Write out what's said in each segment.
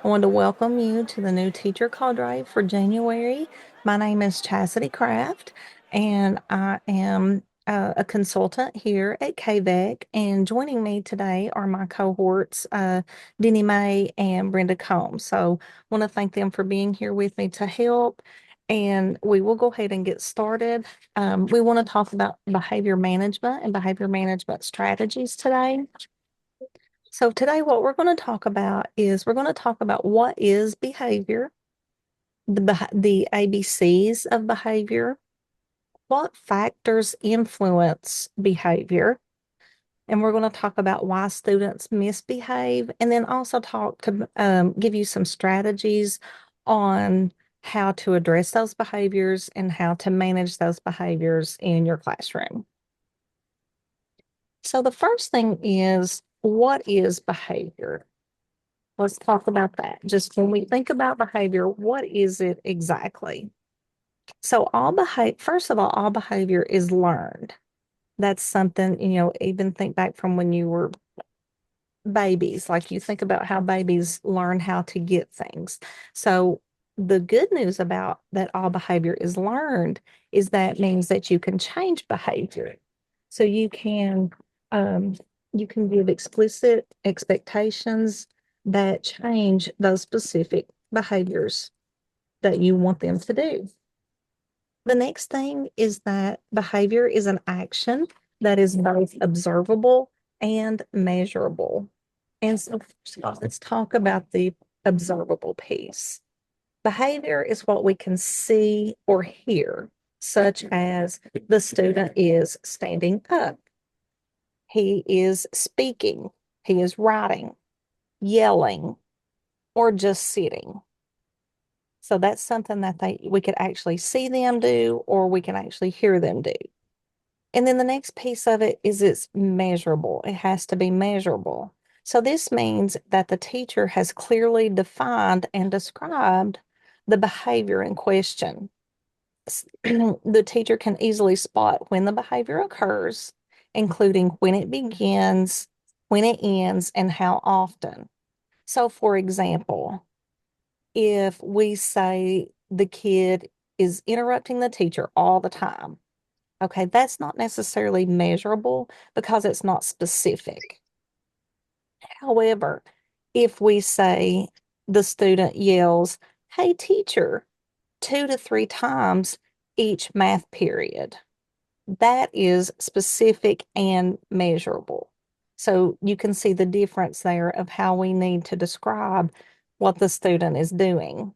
I want to welcome you to the new teacher Cadre for January. My name is Chasity Craft, and I am a consultant here at KVEC. And joining me today are my cohorts, Denny Mae and Brenda Combs. So I want to thank them for being here with me to help. And we will go ahead and get started. We want to talk about behavior management and behavior management strategies today. So today what we're going to talk about is we're going to talk about what is behavior, the ABCs of behavior, what factors influence behavior, and we're going to talk about why students misbehave, and then also talk to give you some strategies on how to address those behaviors and how to manage those behaviors in your classroom. So the first thing is, what is behavior? Let's talk about that. Just when we think about behavior, what is it exactly? So first of all behavior is learned. That's something, even think back from when you were babies, like you think about how babies learn how to get things. So the good news about that all behavior is learned is that means that you can change behavior. So um, you can give explicit expectations that change those specific behaviors that you want them to do. The next thing is that behavior is an action that is both observable and measurable. And so, first of all, let's talk about the observable piece. Behavior is what we can see or hear, such as the student is standing up, he is speaking, he is writing, yelling, or just sitting. So that's something that we could actually see them do, or we can actually hear them do. And then the next piece of it is it's measurable. It has to be measurable. So this means that the teacher has clearly defined and described the behavior in question. The teacher can easily spot when the behavior occurs, including when it begins, when it ends, and how often. So, for example, if we say the kid is interrupting the teacher all the time, okay, that's not necessarily measurable because it's not specific. However, if we say the student yells, "Hey, teacher," 2 to 3 times each math period, that is specific and measurable. So you can see the difference there of how we need to describe what the student is doing.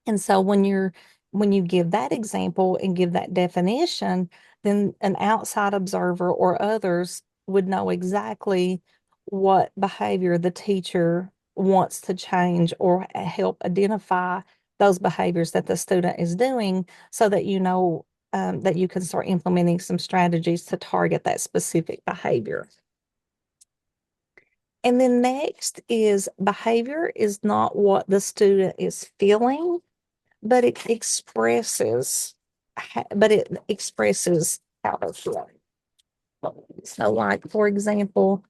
And so when you give that example and give that definition, then an outside observer or others would know exactly what behavior the teacher wants to change or help identify those behaviors that the student is doing so that you know that you can start implementing some strategies to target that specific behavior. And then next is behavior is not what the student is feeling, but it expresses how they're feeling. So, like for example,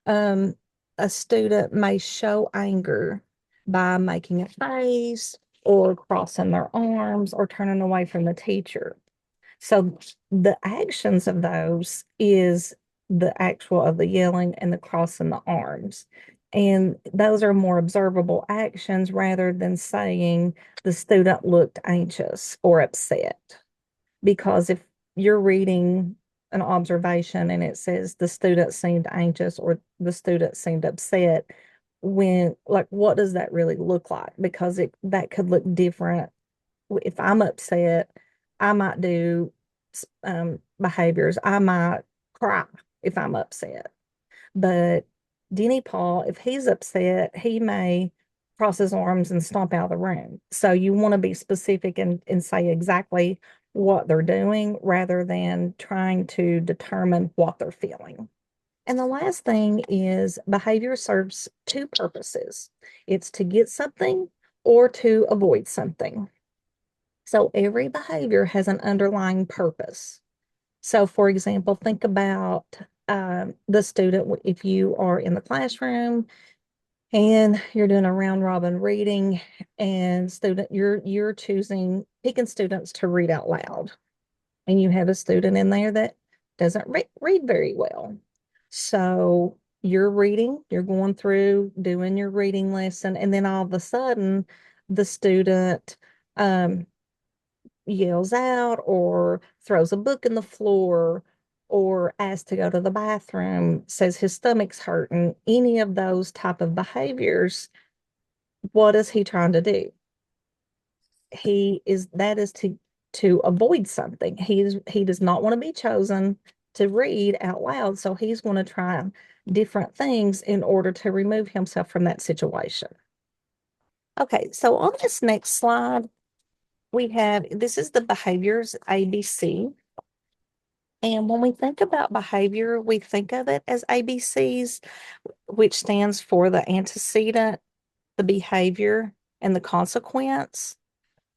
um, a student may show anger by making a face or crossing their arms or turning away from the teacher. So the actions of those is the actual of the yelling and the crossing the arms. And those are more observable actions rather than saying the student looked anxious or upset. Because if you're reading an observation and it says the student seemed anxious or the student seemed upset, what does that really look like? Because that could look different. If I'm upset, I might do behaviors. I might cry if I'm upset. But Denny Paul, if he's upset, he may cross his arms and stomp out of the room. So you want to be specific and say exactly what they're doing rather than trying to determine what they're feeling. And the last thing is behavior serves two purposes. It's to get something or to avoid something. So every behavior has an underlying purpose. So, for example, think about the student. If you are in the classroom And you're doing a round robin reading, and you're picking students to read out loud. And you have a student in there that doesn't read very well. So you're going through doing your reading lesson, and then all of a sudden the student um, yells out or throws a book in the floor or asks to go to the bathroom, says his stomach's hurting, any of those type of behaviors. What is he trying to do? That is to avoid something. He does not want to be chosen to read out loud, so he's going to try different things in order to remove himself from that situation. Okay, so on this next slide, this is the behaviors ABC. And when we think about behavior, we think of it as ABCs, which stands for the antecedent, the behavior, and the consequence.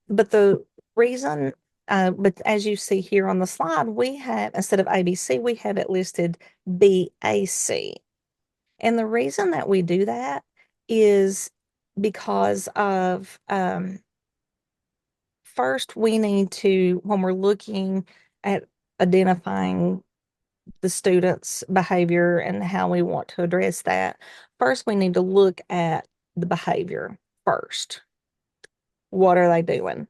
But the reason, but as you see here on the slide, we have, instead of ABC, we have it listed BAC. And the reason that we do that is because of, first, we need to, when we're looking at identifying the student's behavior and how we want to address that, first, we need to look at the behavior first. What are they doing?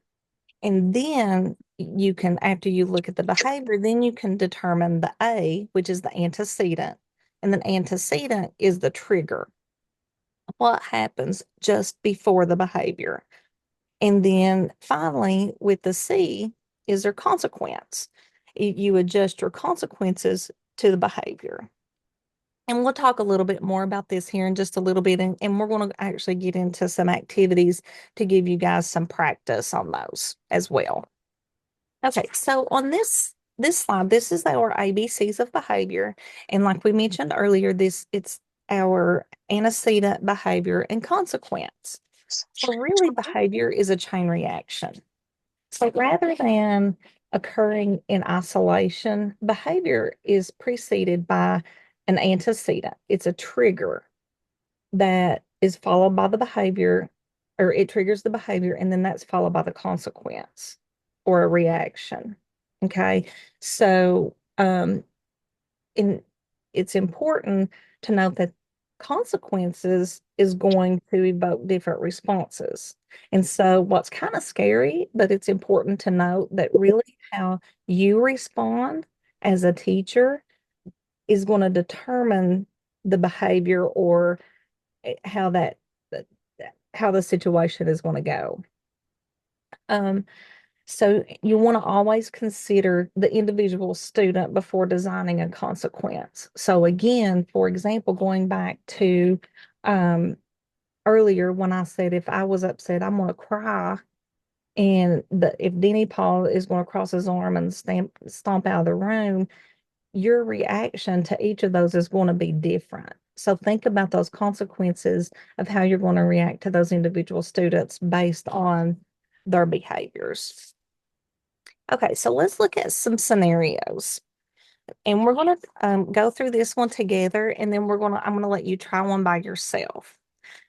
And then you can, after you look at the behavior, then you can determine the A, which is the antecedent. And the antecedent is the trigger. What happens just before the behavior? And then finally, with the C, is their consequence. You adjust your consequences to the behavior. And we'll talk a little bit more about this here in just a little bit. And we're going to actually get into some activities to give you guys some practice on those as well. Okay, so on this slide, this is our ABCs of behavior. And like we mentioned earlier, it's our antecedent, behavior, and consequence. So really, behavior is a chain reaction. So rather than occurring in isolation, behavior is preceded by an antecedent. It's a trigger that is followed by the behavior, or it triggers the behavior, and then that's followed by the consequence or a reaction. Okay. So, in it's important to note that consequences is going to evoke different responses. And so what's kind of scary, but it's important to note that really how you respond as a teacher is going to determine the behavior or how how the situation is going to go. Um, so you want to always consider the individual student before designing a consequence. So again, for example, going back to earlier when I said if I was upset, I'm going to cry, and if Denny Paul is going to cross his arm and stomp out of the room, your reaction to each of those is going to be different. So think about those consequences of how you're going to react to those individual students based on their behaviors. Okay, so let's look at some scenarios. And we're going to go through this one together, and then I'm going to let you try one by yourself.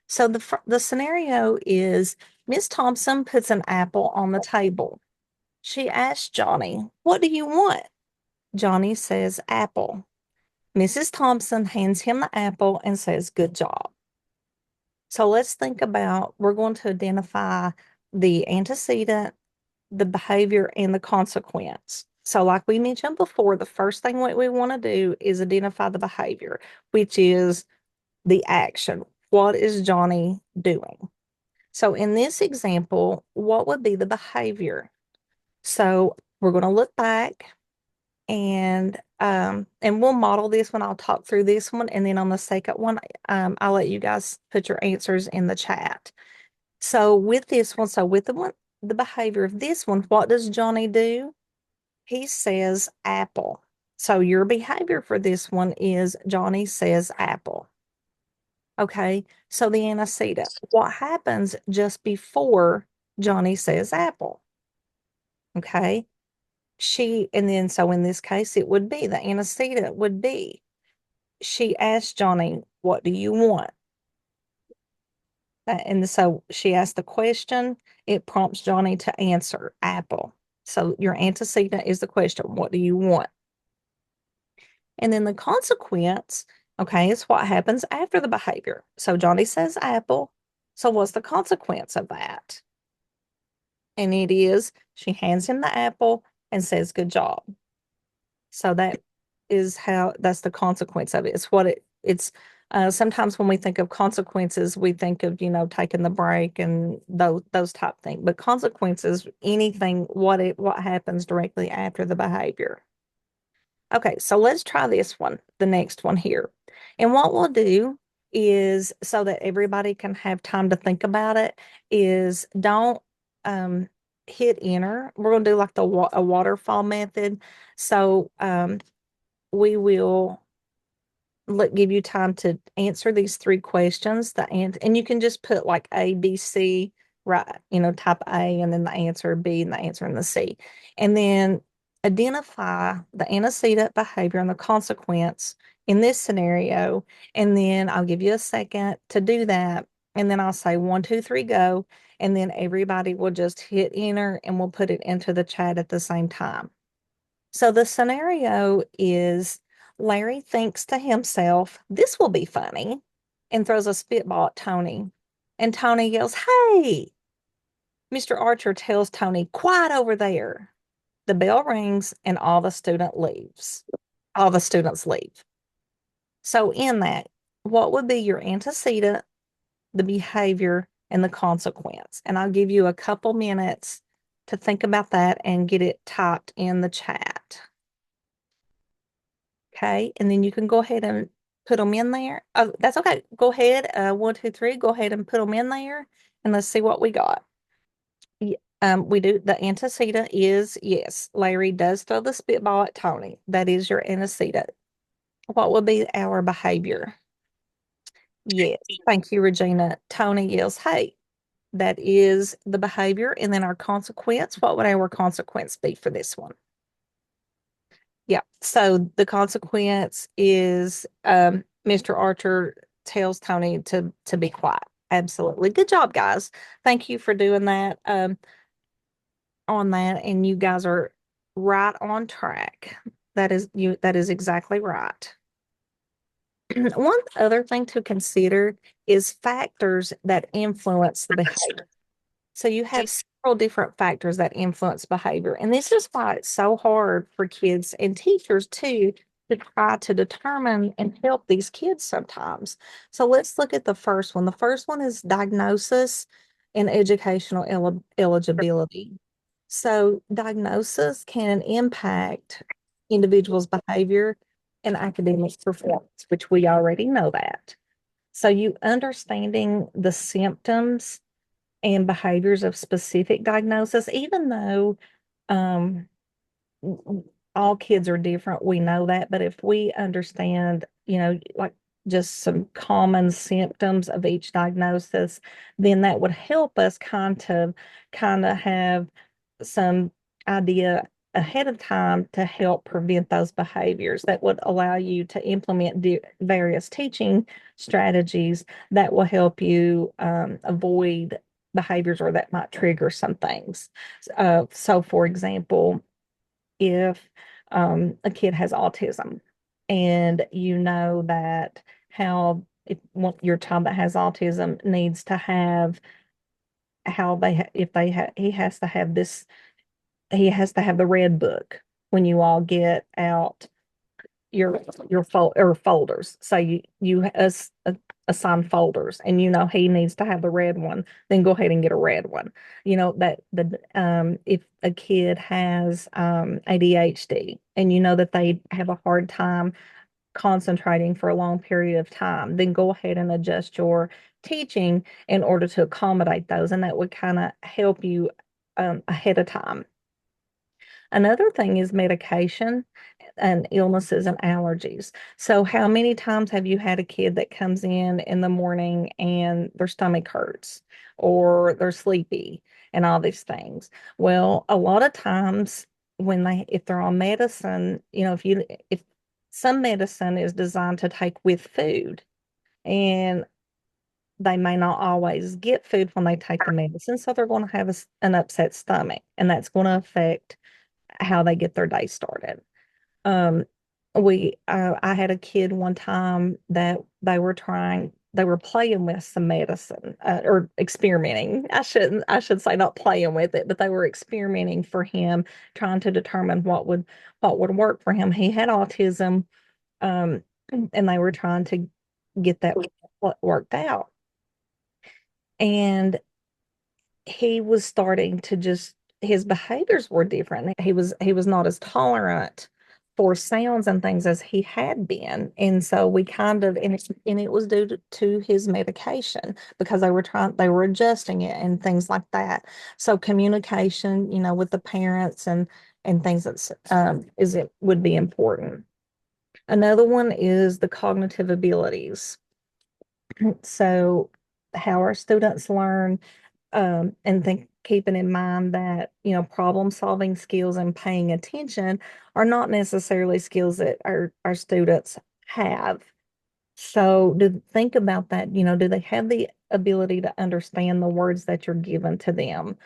So the scenario is Miss Thompson puts an apple on the table. She asks Johnny, "What do you want?" Johnny says, "Apple." Mrs. Thompson hands him the apple and says, "Good job." So let's think about, we're going to identify the antecedent, the behavior, and the consequence. So like we mentioned before, the first thing what we want to do is identify the behavior, which is the action. What is Johnny doing? So in this example, what would be the behavior? So we're going to look back and we'll model this one. I'll talk through this one, and then on the second one, I'll let you guys put your answers in the chat. So with this one, with the behavior of this one, what does Johnny do? He says apple. So your behavior for this one is Johnny says apple. Okay, so the antecedent, what happens just before Johnny says apple? Okay, and then so in this case, it would be the antecedent would be she asked Johnny, "What do you want?" And so she asked the question, it prompts Johnny to answer apple. So your antecedent is the question, what do you want? And then the consequence, okay, is what happens after the behavior. So Johnny says apple. So what's the consequence of that? And it is she hands him the apple and says, good job. So that's the consequence of it. It's what it's sometimes when we think of consequences, we think of, taking the break and those type things. But consequences, anything, what happens directly after the behavior. Okay, so let's try this one, the next one here. And what we'll do is so that everybody can have time to think about it is don't hit enter. We're going to do like a waterfall method. So we will give you time to answer these three questions. And you can just put like A, B, C, right? Type A and then the answer B and the answer in the C. And then identify the antecedent behavior and the consequence in this scenario. And then I'll give you a second to do that. And then I'll say 1, 2, 3, go. And then everybody will just hit enter and we'll put it into the chat at the same time. So the scenario is Larry thinks to himself, this will be funny, and throws a spitball at Tony. And Tony yells, hey! Mr. Archer tells Tony, quiet over there. The bell rings and all the students leave. So in that, what would be your antecedent, the behavior, and the consequence? And I'll give you a couple minutes to think about that and get it typed in the chat. Okay, and then you can go ahead and put them in there. Oh, that's okay. Go ahead. 1, 2, 3. Go ahead and put them in there, and let's see what we got. We do the antecedent is yes. Larry does throw the spitball at Tony. That is your antecedent. What will be our behavior? Yes. Thank you, Regina. Tony yells, "Hey!" That is the behavior, and then our consequence. What would our consequence be for this one? Yeah. So the consequence is Mr. Archer tells Tony to be quiet. Absolutely. Good job, guys. Thank you for doing that on that. And you guys are right on track. That is exactly right. One other thing to consider is factors that influence the behavior. So you have several different factors that influence behavior. And this is why it's so hard for kids and teachers too to try to determine and help these kids sometimes. So let's look at the first one. The first one is diagnosis and educational eligibility. So diagnosis can impact individuals' behavior and academic performance, which we already know that. So you understanding the symptoms and behaviors of specific diagnosis, even though um, all kids are different, we know that. But if we understand, like just some common symptoms of each diagnosis, then that would help us kind of have some idea ahead of time to help prevent those behaviors that would allow you to implement various teaching strategies that will help you avoid behaviors or that might trigger some things. So for example, if a kid has autism and you know that how if your child that has autism needs to have how if they have he has to have the red book when you all get out your folders. So assign folders, and he needs to have the red one. Then go ahead and get a red one. That the if a kid has ADHD, and that they have a hard time concentrating for a long period of time, then go ahead and adjust your teaching in order to accommodate those, and that would kind of help you ahead of time. Another thing is medication and illnesses and allergies. So, how many times have you had a kid that comes in the morning and their stomach hurts or they're sleepy and all these things? Well, a lot of times if they're on medicine, if some medicine is designed to take with food, and they may not always get food when they take the medicine, so they're going to have an upset stomach, and that's going to affect how they get their day started. Um, I had a kid one time that they were playing with some medicine, or experimenting. I should say not playing with it, but they were experimenting for him, trying to determine what would work for him. He had autism, um, and they were trying to get that worked out. And he was starting to just his behaviors were different. He was not as tolerant for sounds and things as he had been. And so we kind of and it was due to his medication, because they were adjusting it and things like that. So communication, with the parents and things that's is it would be important. Another one is the cognitive abilities. So how our students learn, and think keeping in mind that problem solving skills and paying attention are not necessarily skills that our students have. So think about that. Do they have the ability to understand the words that you're given to them?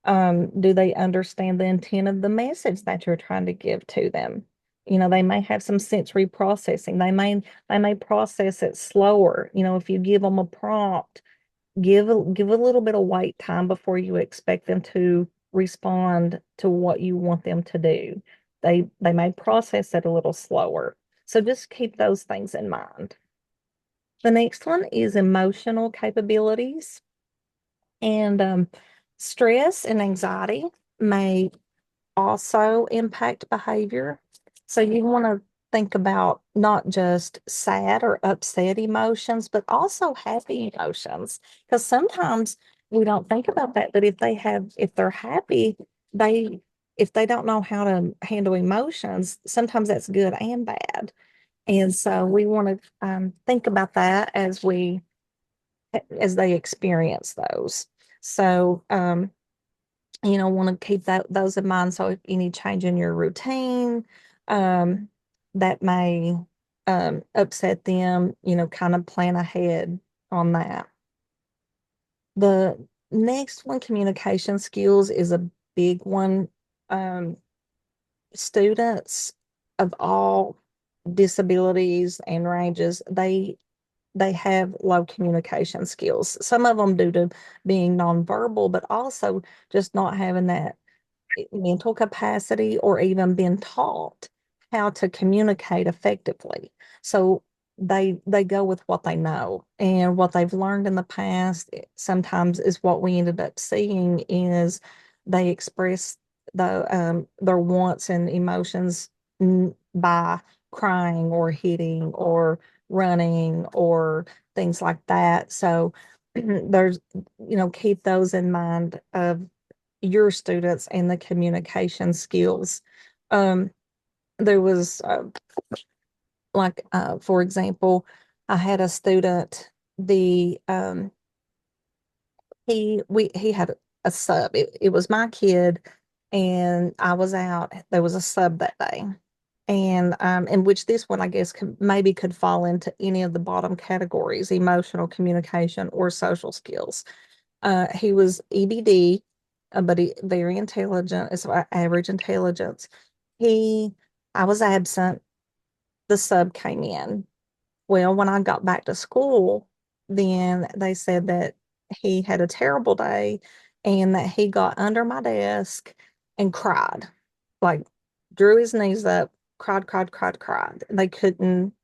Do they understand the intent of the message that you're trying to give to them? They may have some sensory processing. They may process it slower. If you give them a prompt, give a little bit of wait time before you expect them to respond to what you want them to do. They may process it a little slower. So just keep those things in mind. The next one is emotional capabilities. And stress and anxiety may also impact behavior. So you want to think about not just sad or upset emotions, but also happy emotions. Because sometimes we don't think about that, but if they're happy, they, if they don't know how to handle emotions, sometimes that's good and bad. And so we want to think about that as they experience those. So, want to keep those in mind. So if any change in your routine, um, that may upset them, kind of plan ahead on that. The next one, communication skills, is a big one. Um, Students of all disabilities and ranges, they have low communication skills. Some of them due to being nonverbal, but also just not having that mental capacity or even been taught how to communicate effectively. So they go with what they know, and what they've learned in the past sometimes is what we ended up seeing is they express their wants and emotions by crying or hitting or running or things like that. So there's, keep those in mind of your students and the communication skills. Um, there was for example, I had a student, the he had a sub. It was my kid, and I was out. There was a sub that day, and in which this one I guess could fall into any of the bottom categories: emotional communication or social skills. He was EBD, but very intelligent. It's average intelligence. He, I was absent. The sub came in. Well, when I got back to school, then they said that he had a terrible day and that he got under my desk and cried, like drew his knees up, cried, cried, cried, cried. They couldn't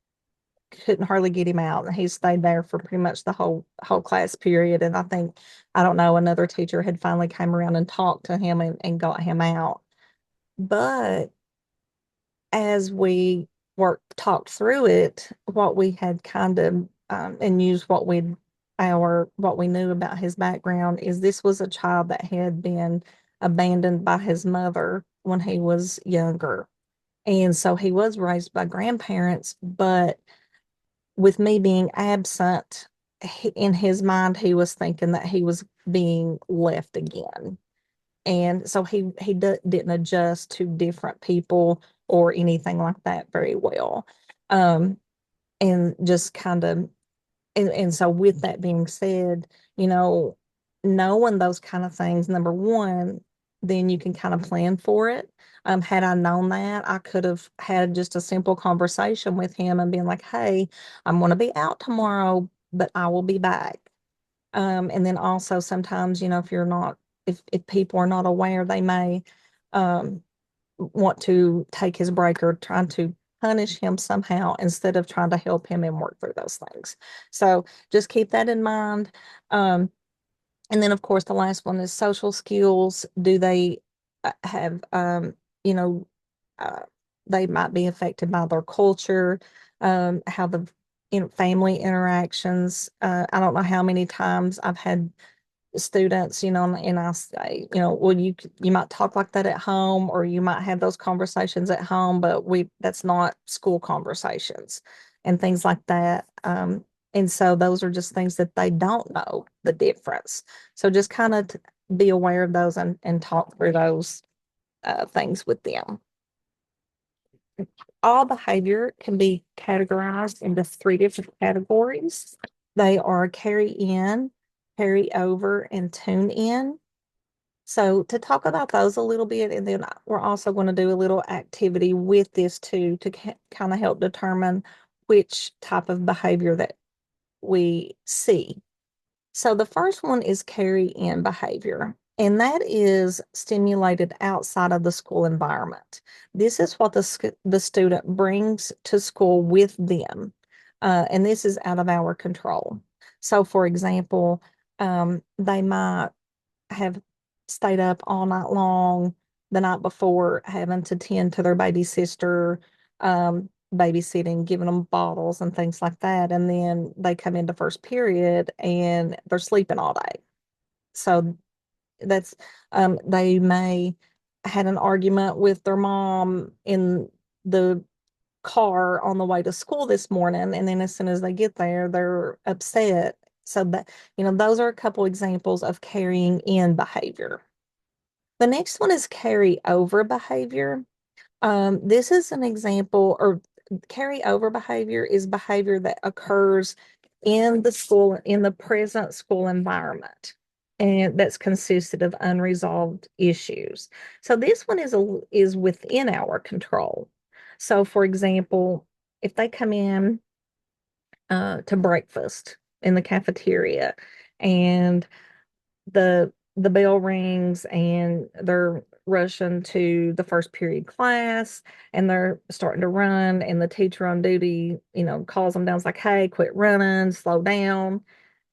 hardly get him out, and he stayed there for pretty much the whole class period. And I don't know, another teacher had finally came around and talked to him and got him out. But as we talked through it, what we had kind of and used what we knew about his background is this was a child that had been abandoned by his mother when he was younger. And so he was raised by grandparents, but with me being absent, in his mind, he was thinking that he was being left again. And so he didn't adjust to different people or anything like that very well. And just kind of and so with that being said, you know, knowing those kind of things, number one, then you can kind of plan for it. Had I known that, I could have had just a simple conversation with him and been like, hey, I'm going to be out tomorrow, but I will be back. And then also sometimes, you know, if you're not, if people are not aware, they may um, want to take his break or trying to punish him somehow instead of trying to help him and work through those things. So just keep that in mind. Um, and then, of course, the last one is social skills. Do they have, you know, uh, they might be affected by their culture, how the family interactions. I don't know how many times I've had students, you know, and I say, you know, well, you might talk like that at home, or you might have those conversations at home, but that's not school conversations and things like that. And so those are just things that they don't know the difference. So just kind of be aware of those and talk through those things with them. All behavior can be categorized into three different categories. They are carry in, carry over, and tune in. So to talk about those a little bit, and then we're also going to do a little activity with this too to kind of help determine which type of behavior that we see. So the first one is carry in behavior, and that is stimulated outside of the school environment. This is what the student brings to school with them, and this is out of our control. So, for example, they might have stayed up all night long the night before, having to tend to their baby sister, babysitting, giving them bottles and things like that. And then they come into first period and they're sleeping all day. So that's, they may had an argument with their mom in the car on the way to school this morning, and then as soon as they get there, they're upset. So that, you know, those are a couple examples of carrying in behavior. The next one is carry over behavior. This is an example, or carry over behavior is behavior that occurs in the school, in the present school environment, and that's consisted of unresolved issues. So this one is within our control. So, for example, if they come in to breakfast in the cafeteria and the bell rings and they're rushing to the first period class and they're starting to run, and the teacher on duty, you know, calls them down. It's like, hey, quit running, slow down.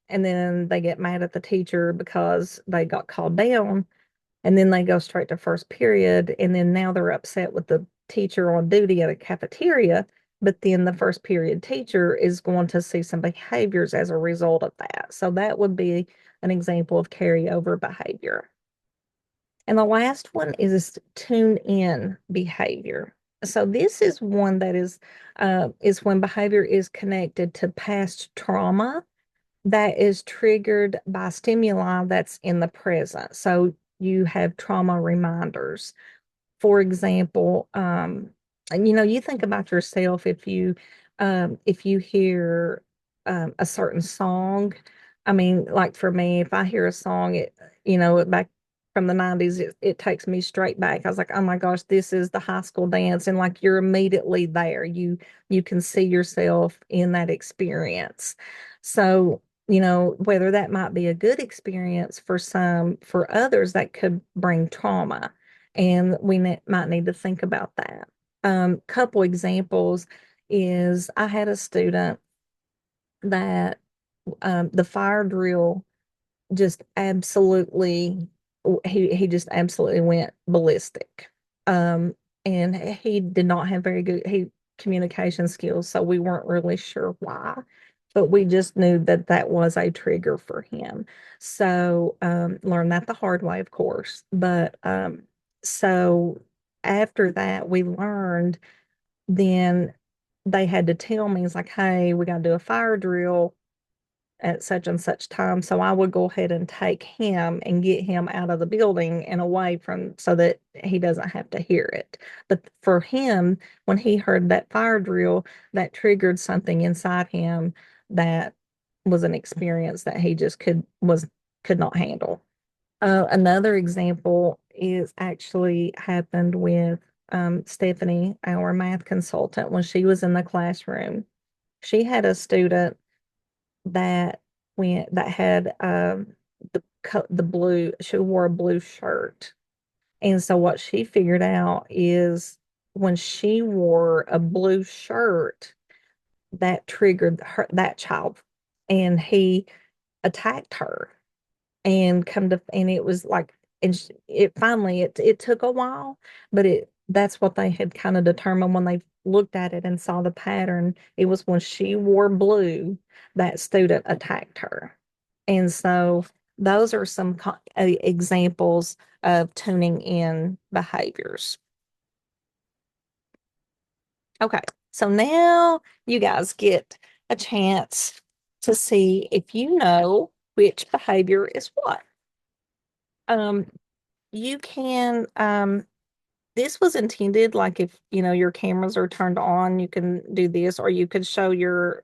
And then they get mad at the teacher because they got called down, and then they go straight to first period, and then now they're upset with the teacher on duty at a cafeteria. But then the first period teacher is going to see some behaviors as a result of that. So that would be an example of carryover behavior. And the last one is tune in behavior. So this is one that is when behavior is connected to past trauma that is triggered by stimuli that's in the present. So you have trauma reminders. For example, and you know, you think about yourself if you hear a certain song. I mean, like for me, if I hear a song, you know, back from the 90s, it takes me straight back. I was like, oh my gosh, this is the high school dance. And like you're immediately there. You can see yourself in that experience. So, you know, whether that might be a good experience for some, for others, that could bring trauma. And we might need to think about that. Couple examples is I had a student that the fire drill just absolutely, he just absolutely went ballistic. Um, and he did not have very good communication skills, so we weren't really sure why, but we just knew that that was a trigger for him. So learned that the hard way, of course. But so after that, we learned then they had to tell me, it's like, hey, we got to do a fire drill at such and such time. So I would go ahead and take him and get him out of the building and away from, so that he doesn't have to hear it. But for him, when he heard that fire drill, that triggered something inside him that was an experience that he just could not handle. Another example is actually happened with Stephanie, our math consultant, when she was in the classroom. She had a student that that had the blue. She wore a blue shirt, and so what she figured out is when she wore a blue shirt, that triggered that child, and he attacked her and it was like, and it finally it took a while, but that's what they had kind of determined when they looked at it and saw the pattern. It was when she wore blue that student attacked her. And so those are some examples of tuning in behaviors. Okay, so now you guys get a chance to see if you know which behavior is what. Um, you can, this was intended like if, your cameras are turned on, you can do this, or you could show use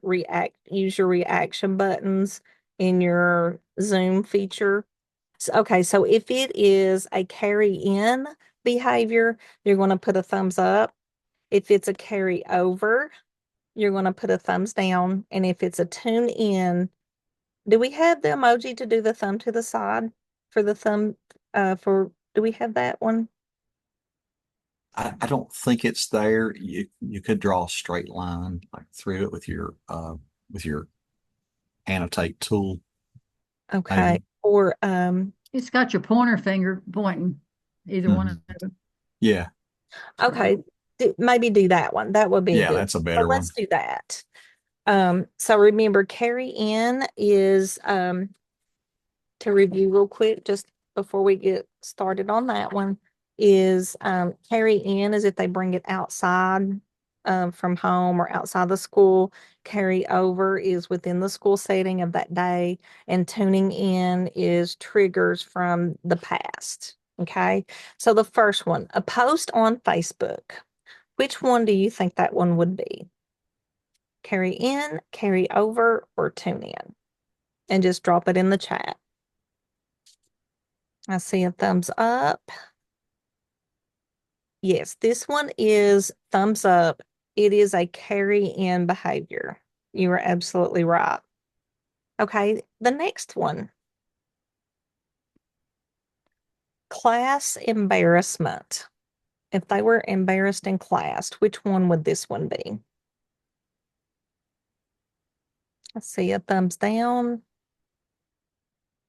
your reaction buttons in your Zoom feature. So, okay, so if it is a carry in behavior, you're going to put a thumbs up. If it's a carry over, you're going to put a thumbs down. And if it's a tune in, do we have the emoji to do the thumb to the side for the thumb? Do we have that one? I don't think it's there. You could draw a straight line like through it with your annotate tool, Okay. maybe. Or It's got your pointer finger pointing either one Mhm. of them. Yeah, okay, maybe do that one. That would be yeah, good. that's a So better let's one. do that. So remember, carry in is to review real quick, just before we get started on that one, is carry in is if they bring it outside from home or outside the school. Carry over is within the school setting of that day, and tuning in is triggers from the past. Okay, so the first one, a post on Facebook. Which one do you think that one would be? Carry in, carry over, or tune in? And just drop it in the chat. I see a thumbs up. Yes, this one is thumbs up. It is a carry in behavior. You are absolutely right. Okay, the next one, class embarrassment. If they were embarrassed in class, which one would this one be? I see a thumbs down.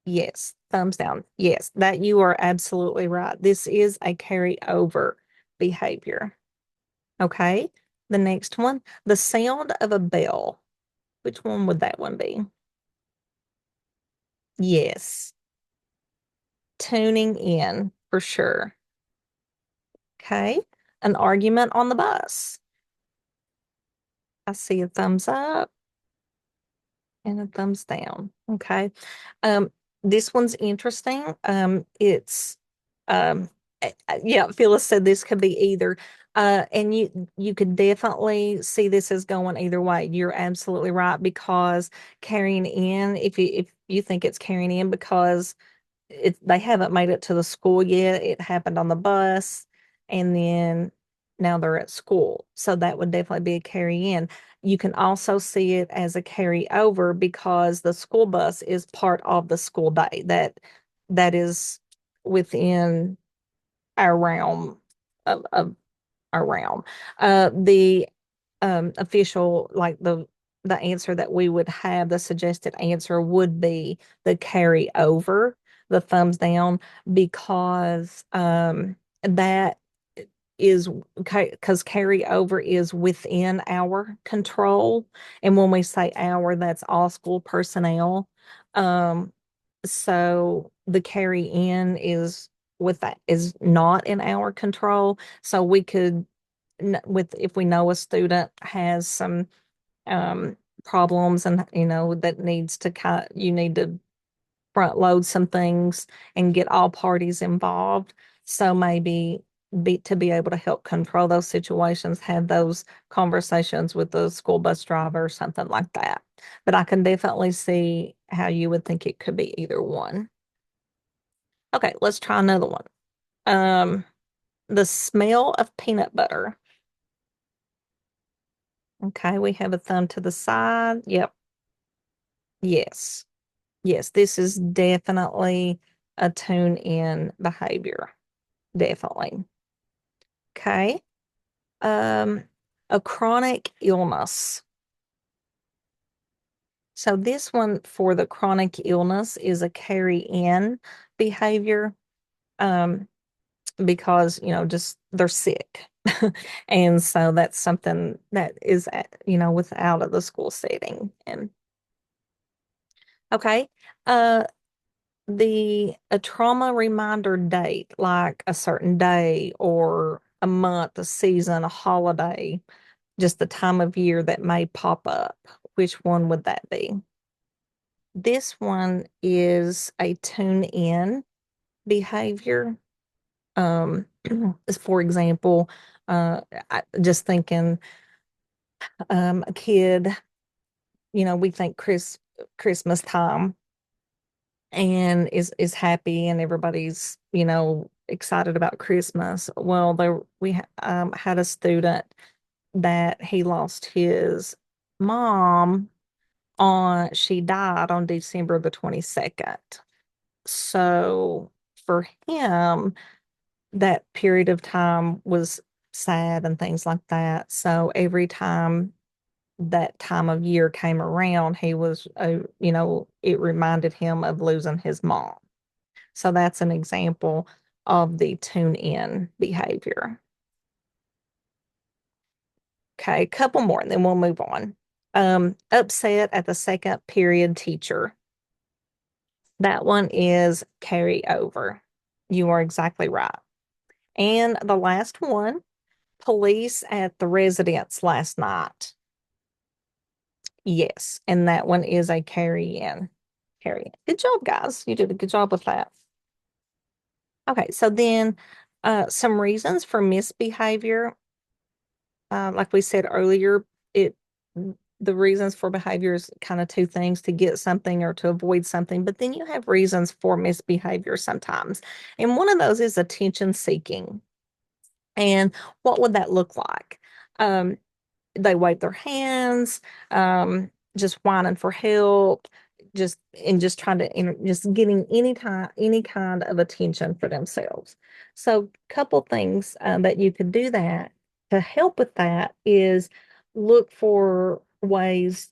Yes, thumbs down. Yes, that you are absolutely right. This is a carryover behavior. Okay, the next one, the sound of a bell. Which one would that one be? Yes, tuning in for sure. Okay, an argument on the bus. I see a thumbs up and a thumbs down. Okay. Um, this one's interesting. It's yeah, Phyllis said this could be either. And you could definitely see this as going either way. You're absolutely right, because carrying in, if you think it's carrying in because they haven't made it to the school yet. It happened on the bus, and then now they're at school. So that would definitely be a carry in. You can also see it as a carry over because the school bus is part of the school day. That is within our realm of our realm. The official, like the answer that we would have, the suggested answer would be the carry over, the thumbs down, because that is because carry over is within our control. And when we say our, that's all school personnel. Um, so the carry in is with that is not in our control. So we could with if we know a student has some um problems, and that needs to you need to front load some things and get all parties involved. So maybe to be able to help control those situations, have those conversations with the school bus driver or something like that. But I can definitely see how you would think it could be either one. Okay, let's try another one. The smell of peanut butter. Okay, we have a thumb to the side. Yep. Yes. Yes, this is definitely a tune in behavior. Definitely. Okay. Um, a chronic illness. So this one for the chronic illness is a carry in behavior, um, because, just they're sick. And so that's something that is, without of the school setting. And okay. Uh, a trauma reminder date, like a certain day or a month, a season, a holiday, just the time of year that may pop up. Which one would that be? This one is a tune in behavior. Um, for example, just thinking, a kid, we think Christmas time and is happy and everybody's, excited about Christmas. Well, had a student that he lost his mom she died on December the 22nd. So for him, that period of time was sad and things like that. So every time that time of year came around, he was, it reminded him of losing his mom. So that's an example of the tune in behavior. Okay, a couple more and then we'll move on. Upset at the second period teacher. That one is carry over. You are exactly right. And the last one, police at the residence last night. Yes, and that one is a carry in. Carry in. Good job, guys. You did a good job with that. Okay, so then some reasons for misbehavior. Like we said earlier, the reasons for behavior is kind of two things: to get something or to avoid something. But then you have reasons for misbehavior sometimes. And one of those is attention seeking. And what would that look like? They wave their hands, just whining for help, just trying to just getting any kind of attention for themselves. So, couple things that you could do that to help with that is look for ways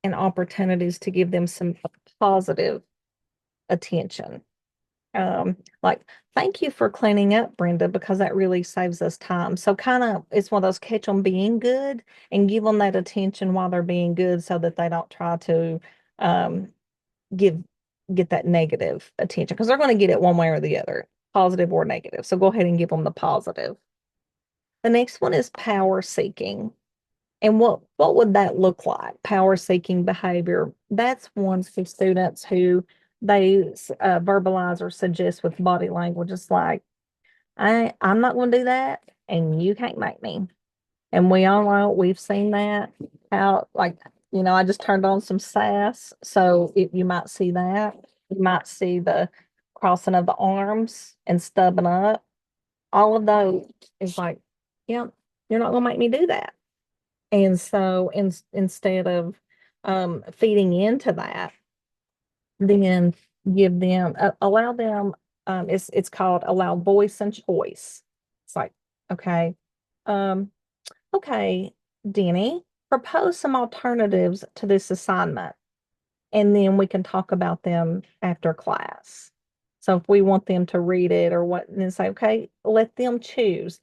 and opportunities to give them some positive attention. Like, thank you for cleaning up, Brenda, because that really saves us time. So kind of it's one of those catch them being good and give them that attention while they're being good so that they don't try to um give get that negative attention because they're going to get it one way or the other, positive or negative. So go ahead and give them the positive. The next one is power seeking. And what would that look like? Power seeking behavior. That's ones for students who they verbalize or suggest with body language. It's like, I'm not going to do that, and you can't make me. And we all know we've seen that out. Like, I just turned on some sass, so you might see that. You might see the crossing of the arms and stubbing up. All of those is like, yeah, you're not going to make me do that. And so instead of feeding into that, then give them, allow them, it's called allow voice and choice. It's like, okay, um, okay, Denny, propose some alternatives to this assignment, and then we can talk about them after class. So if we want them to read it or what, then say, okay, let them choose.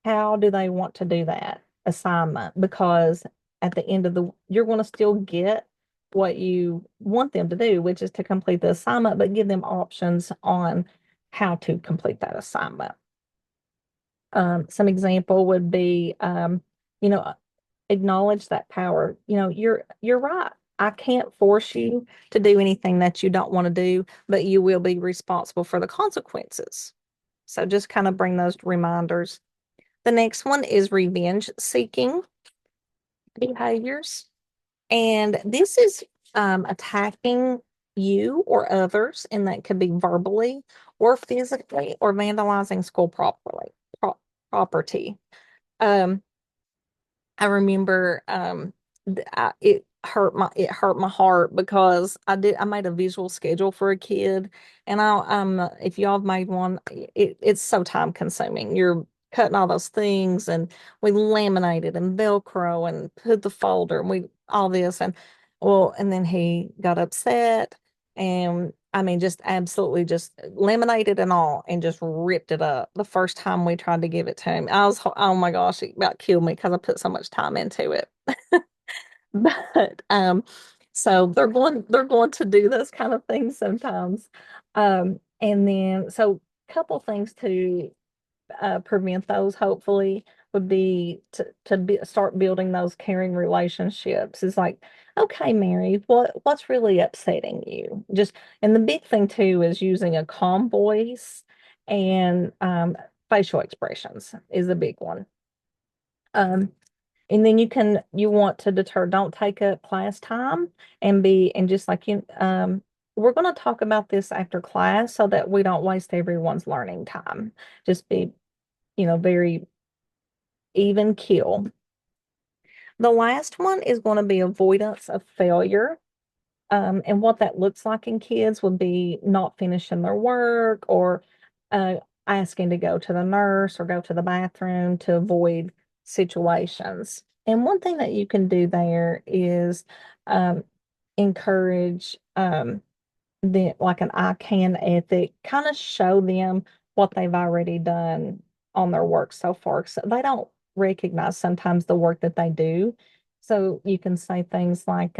How do they want to do that assignment? Because at the end of you're going to still get what you want them to do, which is to complete the assignment, but give them options on how to complete that assignment. Some example would be, you know, acknowledge that power. You're right. I can't force you to do anything that you don't want to do, but you will be responsible for the consequences. So just kind of bring those reminders. The next one is revenge seeking behaviors. And this is attacking you or others, and that could be verbally or physically or vandalizing school property. Um, I remember it hurt my heart because I made a visual schedule for a kid, and if y'all have made one, it's so time consuming. You're cutting all those things, and we laminated and Velcro and put the folder and we all this, and well, and then he got upset, and I mean just absolutely just laminated and all and just ripped it up the first time we tried to give it to him. Oh my gosh, it about killed me because I put so much time into it. But so they're going to do those kind of things sometimes. And then so couple things to prevent those hopefully would be start building those caring relationships. It's like, okay, Mary, what's really upsetting you? Just, and the big thing too is using a calm voice, and facial expressions is a big one. And then you want to deter, don't take up class time, and just like we're going to talk about this after class so that we don't waste everyone's learning time. Just be, very even kill. The last one is going to be avoidance of failure. And what that looks like in kids would be not finishing their work, or uh, asking to go to the nurse or go to the bathroom to avoid situations. And one thing that you can do there is um, encourage like an I can ethic, kind of show them what they've already done on their work so far. So they don't recognize sometimes the work that they do. So you can say things like,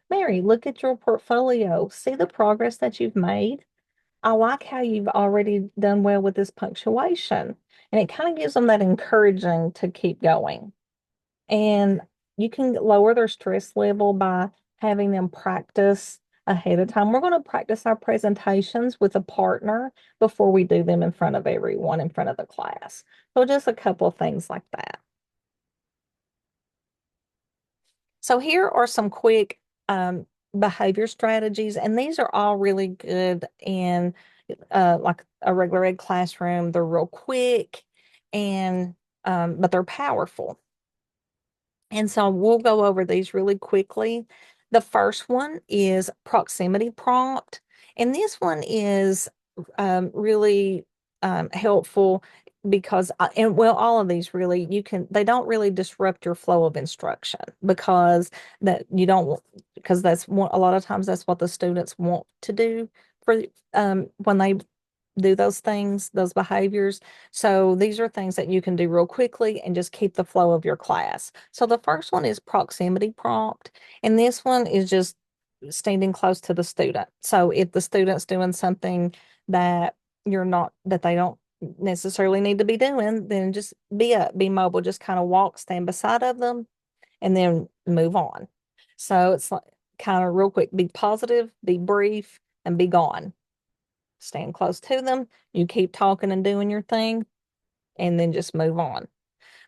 Mary, look at your portfolio. See the progress that you've made. I like how you've already done well with this punctuation. And it kind of gives them that encouraging to keep going. And you can lower their stress level by having them practice ahead of time. We're going to practice our presentations with a partner before we do them in front of everyone, in front of the class. So just a couple of things like that. So here are some quick behavior strategies, and these are all really good in like a regular ed classroom. They're real quick, and but they're powerful. And so we'll go over these really quickly. The first one is proximity prompt. And this one is really helpful because, and well, all of these really, they don't really disrupt your flow of instruction because that's a lot of times that's what the students want to do for when they do those things, those behaviors. So these are things that you can do real quickly and just keep the flow of your class. So the first one is proximity prompt, and this one is just standing close to the student. So if the student's doing something that that they don't necessarily need to be doing, then just be mobile, just kind of walk, stand beside of them, and then move on. So it's like kind of real quick, be positive, be brief, and be gone. Stand close to them. You keep talking and doing your thing, and then just move on.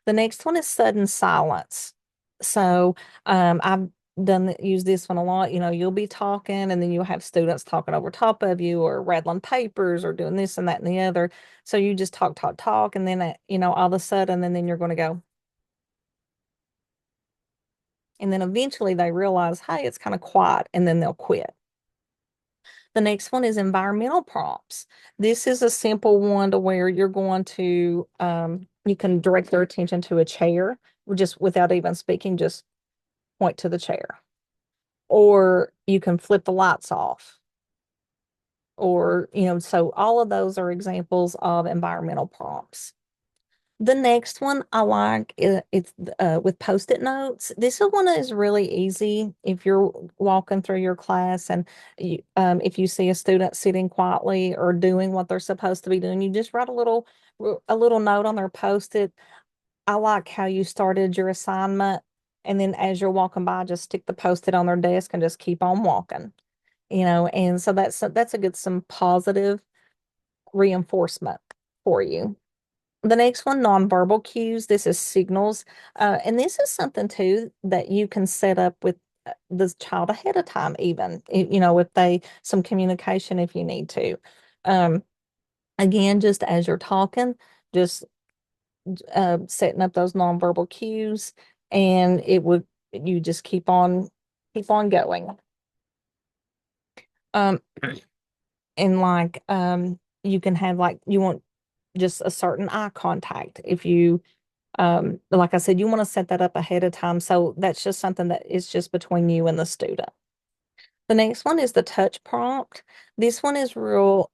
The next one is sudden silence. So I've use this one a lot. You'll be talking, and then you'll have students talking over top of you, or rattling papers, or doing this and that and the other. So you just talk, talk, talk, and then all of a sudden, and then you're going to go. And then eventually they realize, hey, it's kind of quiet, and then they'll quit. The next one is environmental prompts. This is a simple one to where you're going to, you can direct their attention to a chair, just without even speaking, just point to the chair. Or you can flip the lights off. Or, so all of those are examples of environmental prompts. The next one I like it's with Post-it notes. This one is really easy if you're walking through your class, and if you see a student sitting quietly or doing what they're supposed to be doing, you just write a little note on their Post-it. I like how you started your assignment, and then as you're walking by, just stick the Post-it on their desk and just keep on walking. And so that's some positive reinforcement. for you. The next one, nonverbal cues. This is signals. And this is something too that you can set up with the child ahead of time, even, if some communication if you need to. Um, Again, just as you're talking, just setting up those nonverbal cues, and you just keep on going. Um, and like, you can have like, you want just a certain eye contact. If you, like I said, you want to set that up ahead of time. So that's just something that is just between you and the student. The next one is the touch prompt. This one is real,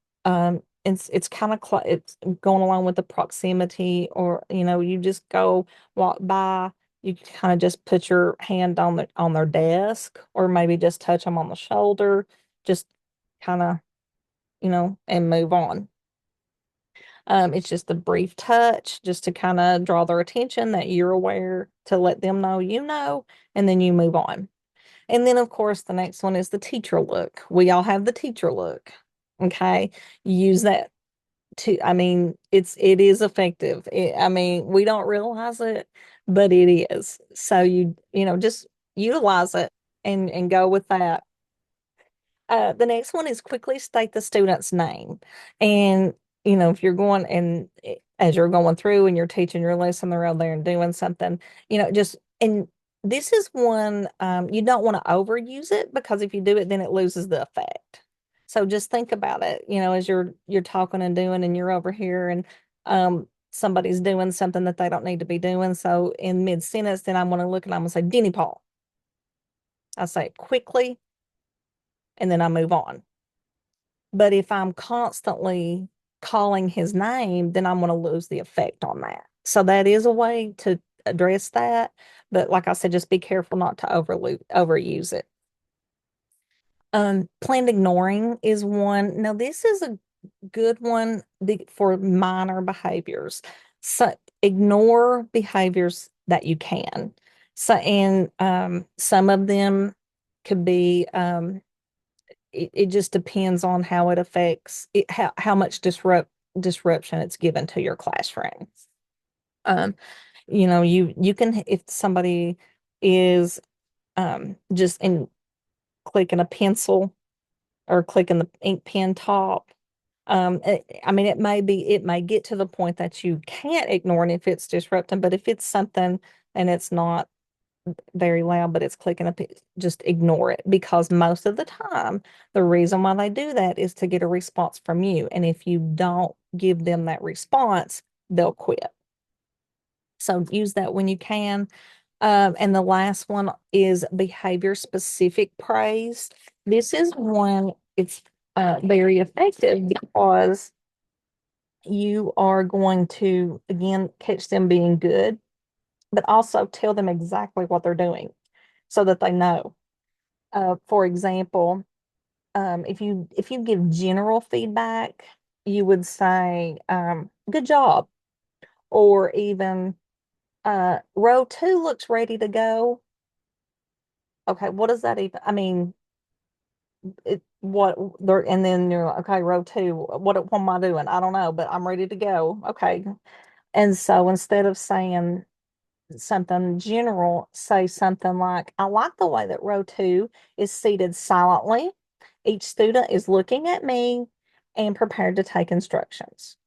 it's kind of it's going along with the proximity, or you just go walk by, you kind of just put your hand on their desk, or maybe just touch them on the shoulder, just kind of, and move on. It's just a brief touch just to kind of draw their attention that you're aware, to let them know, and then you move on. And then, of course, the next one is the teacher look. We all have the teacher look. Okay. Use that I mean, it is effective. We don't realize it, but it is. So just utilize it and go with that. The next one is quickly state the student's name. And, if you're going as you're going through and you're teaching your lesson, they're out there and doing something, and this is one, you don't want to overuse it, because if you do it, then it loses the effect. So just think about it, as you're talking and doing, and you're over here, and somebody's doing something that they don't need to be doing. So in mid-sentence, then I'm going to look and I'm going to say, Denny Paul. I say it quickly, and then I move on. But if I'm constantly calling his name, then I'm going to lose the effect on that. So that is a way to address that. But like I said, just be careful not to overuse it. Planned ignoring is one. Now, this is a good one for minor behaviors. So ignore behaviors that you can. So, and some of them could be, it just depends on how it affects it, how much disruption it's given to your classroom. Um, you can, if somebody is just in clicking a pencil or clicking the ink pen top. It may get to the point that you can't ignore it if it's disrupting, but if it's something and it's not very loud, but it's clicking up, just ignore it, because most of the time, the reason why they do that is to get a response from you. And if you don't give them that response, they'll quit. So use that when you can. And the last one is behavior specific praise. This is one, it's very effective, because you are going to, again, catch them being good, but also tell them exactly what they're doing so that they know. For example, if you give general feedback, you would say, good job, or even row 2 looks ready to go. Okay, what does that even, and then you're like, okay, row 2, what am I doing? I don't know, but I'm ready to go. Okay. And so instead of saying something general, say something like, I like the way that row 2 is seated silently. Each student is looking at me and prepared to take instructions.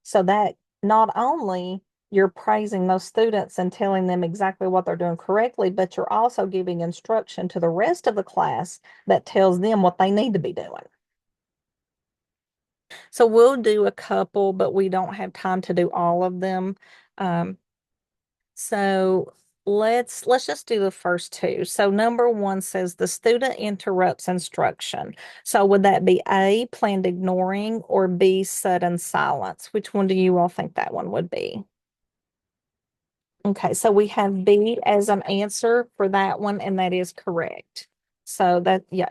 So that not only you're praising those students and telling them exactly what they're doing correctly, but you're also giving instruction to the rest of the class that tells them what they need to be doing. So we'll do a couple, but we don't have time to do all of them. So let's just do the first two. So number 1 says the student interrupts instruction. So would that be A, planned ignoring, or B, sudden silence? Which one do you all think that one would be? Okay, so we have B as an answer for that one, and that is correct. So yeah,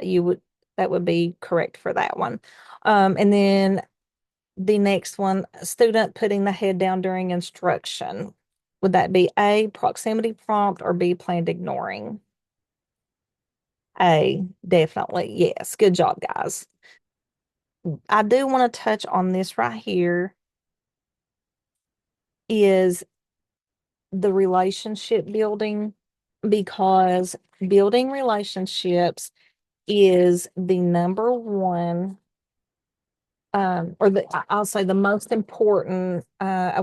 that would be correct for that one. And then the next one, student putting the head down during instruction. Would that be A, proximity prompt, or B, planned ignoring? A, definitely. Yes. Good job, guys. I do want to touch on this right here. is the relationship building, because building relationships is the number one, I'll say the most important,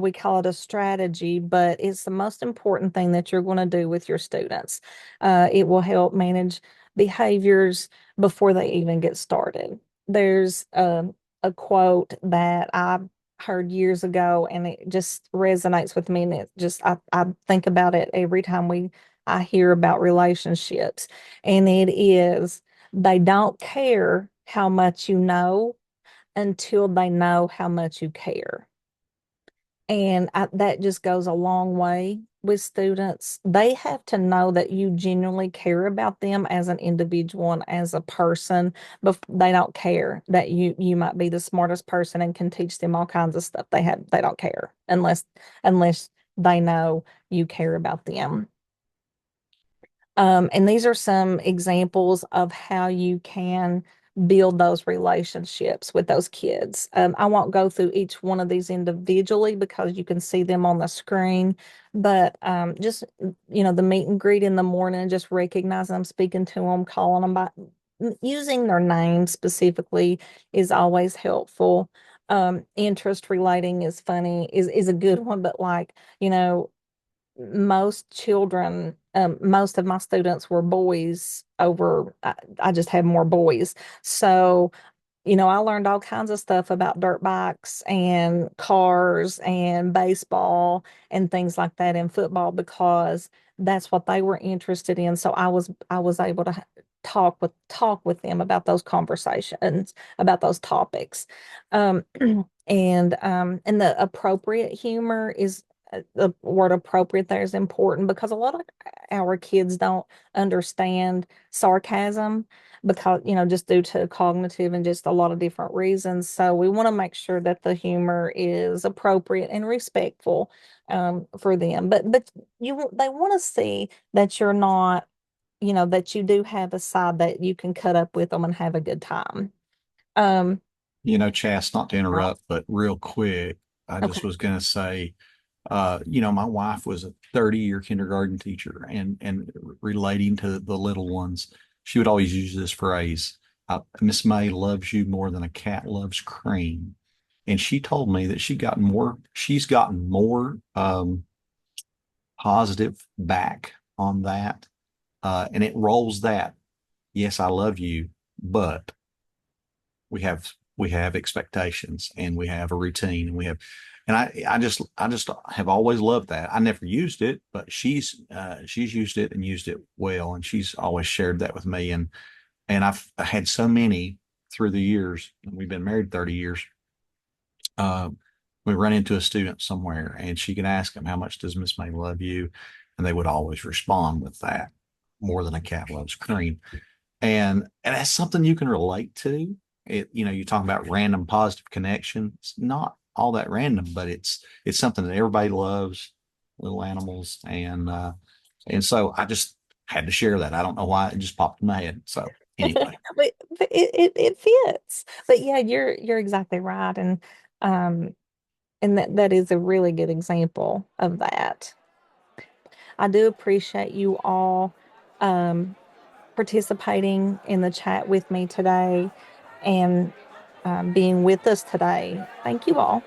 we call it a strategy, but it's the most important thing that you're going to do with your students. It will help manage behaviors before they even get started. There's a quote that I heard years ago, and it just resonates with me. And it just, I think about it every time I hear about relationships. And it is, they don't care how much you know until they know how much you care. And that just goes a long way with students. They have to know that you genuinely care about them as an individual and as a person, but they don't care that you might be the smartest person and can teach them all kinds of stuff. They don't care unless they know you care about them. And these are some examples of how you can build those relationships with those kids. I won't go through each one of these individually because you can see them on the screen, but just, the meet and greet in the morning, just recognizing them, speaking to them, calling them by using their name specifically is always helpful. Interest relating is funny, is a good one, but like, most children, most of my students were boys I just had more boys. So, I learned all kinds of stuff about dirt bikes and cars and baseball and things like that and football because that's what they were interested in. So I was able to talk with them about those conversations, about those topics. Um, and the appropriate humor is the word appropriate there is important because a lot of our kids don't understand sarcasm because, just due to cognitive and just a lot of different reasons. So we want to make sure that the humor is appropriate and respectful for them. But they want to see that you're not, that you do have a side that you can cut up with them and have a good time. Um, Chas, not to interrupt, but real quick, I just okay. was going to say, my wife was a 30-year kindergarten teacher and relating to the little ones, she would always use this phrase, Miss May loves you more than a cat loves cream. And she told me that she's gotten more positive back on that. And it rolls that, yes, I love you, but we have expectations and we have a routine and I just have always loved that. I never used it, but she's used it and used it well, and she's always shared that with me. And I've had so many through the years, and we've been married 30 years. uh, we run into a student somewhere and she can ask them, how much does Miss May love you? And they would always respond with that, more than a cat loves cream. And that's something you can relate to. You talk about random positive connection. It's not all that random, but it's something that everybody loves, little animals. And so I just had to share that. I don't know why it just popped in my head. So anyway. But it fits. But yeah, you're exactly right. Um and that is a really good example of that. I do appreciate you all um participating in the chat with me today and being with us today. Thank you all.